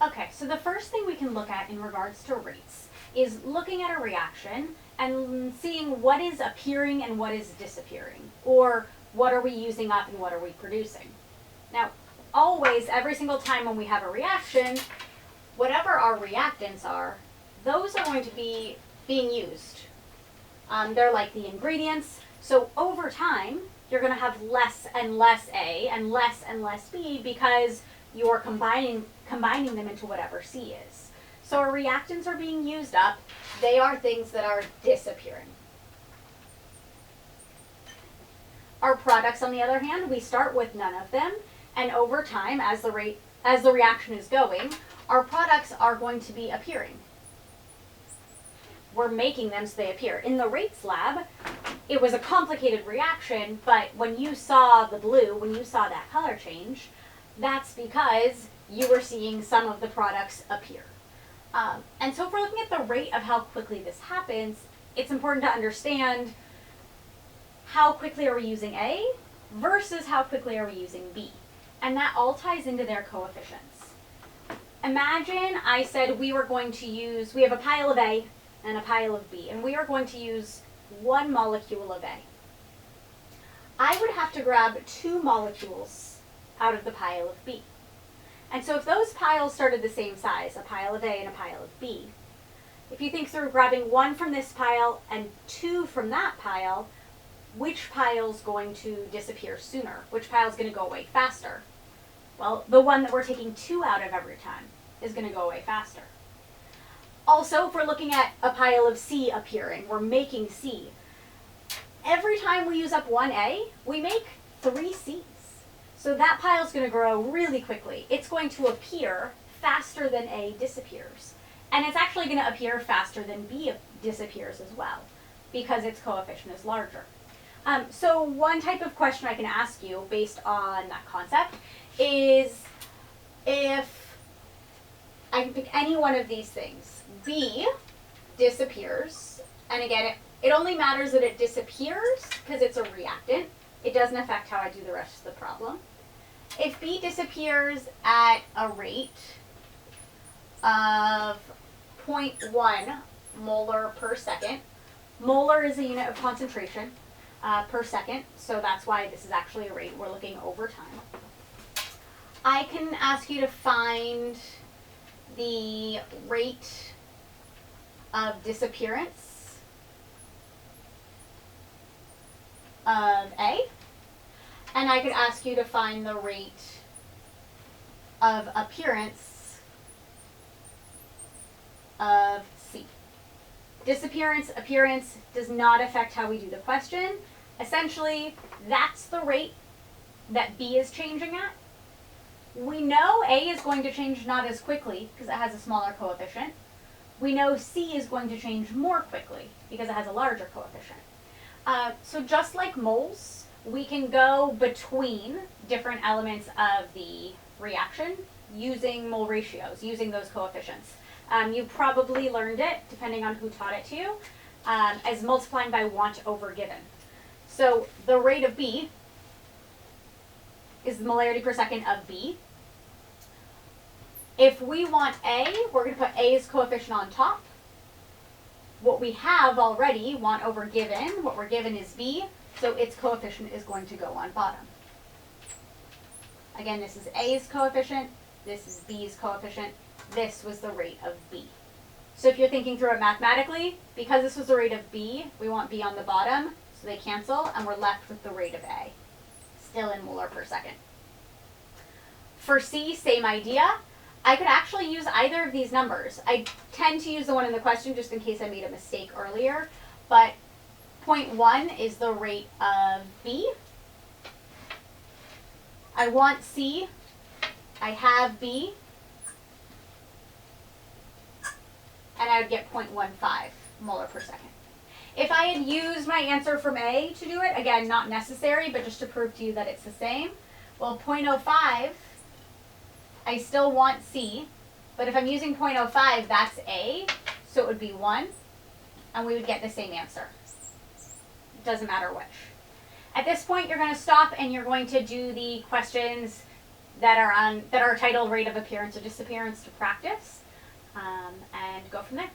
Okay, so the first thing we can look at in regards to rates is looking at a reaction and seeing what is appearing and what is disappearing, or what are we using up and what are we producing. Now, always, every single time when we have a reaction, whatever our reactants are, those are going to be being used. They're like the ingredients. So over time, you're going to have less and less A and less B because you're combining them into whatever C is. So our reactants are being used up. They are things that are disappearing. Our products, on the other hand, we start with none of them, and over time, as the reaction is going, our products are going to be appearing. We're making them so they appear. In the rates lab, it was a complicated reaction, but when you saw the blue, when you saw that color change, that's because you were seeing some of the products appear. And so if we're looking at the rate of how quickly this happens, it's important to understand how quickly are we using A versus how quickly are we using B. And that all ties into their coefficients. Imagine I said we have a pile of A and a pile of B, and we are going to use 1 molecule of A. I would have to grab 2 molecules out of the pile of B. And so if those piles started the same size, a pile of A and a pile of B, if you think through grabbing 1 from this pile and 2 from that pile, which pile's going to disappear sooner? Which pile's going to go away faster? Well, the one that we're taking 2 out of every time is going to go away faster. Also, if we're looking at a pile of C appearing, we're making C. Every time we use up 1 A, we make 3 C's. So that pile's going to grow really quickly. It's going to appear faster than A disappears. And it's actually going to appear faster than B disappears as well, because its coefficient is larger. So one type of question I can ask you based on that concept is if I can pick any one of these things. B disappears, and again, it only matters that it disappears because it's a reactant. It doesn't affect how I do the rest of the problem. If B disappears at a rate of 0.1 molar per second, molar is a unit of concentration per second, so that's why this is actually a rate we're looking over time. I can ask you to find the rate of disappearance of A, and I could ask you to find the rate of appearance of C. Disappearance, appearance does not affect how we do the question. Essentially, that's the rate that B is changing at. We know A is going to change not as quickly because it has a smaller coefficient. We know C is going to change more quickly because it has a larger coefficient. So just like moles, we can go between different elements of the reaction using mole ratios, using those coefficients. You probably learned it, depending on who taught it to you, as multiplying by want over given. So the rate of B is the molarity per second of B. If we want A, we're going to put A's coefficient on top. What we have already, want over given, what we're given is B, so its coefficient is going to go on bottom. Again, this is A's coefficient, this is B's coefficient, this was the rate of B. So if you're thinking through it mathematically, because this was the rate of B, we want B on the bottom, so they cancel, and we're left with the rate of A, still in molar per second. For C, same idea. I could actually use either of these numbers. I tend to use the one in the question just in case I made a mistake earlier, but 0.1 is the rate of B. I want C. I have B. And I would get 0.15 molar per second. If I had used my answer from A to do it, again, not necessary, but just to prove to you that it's the same, well, 0.05, I still want C, but if I'm using 0.05, that's A, so it would be 1, and we would get the same answer. It doesn't matter which. At this point, you're going to stop and you're going to do the questions that are titled Rate of Appearance or Disappearance to Practice, and go from there.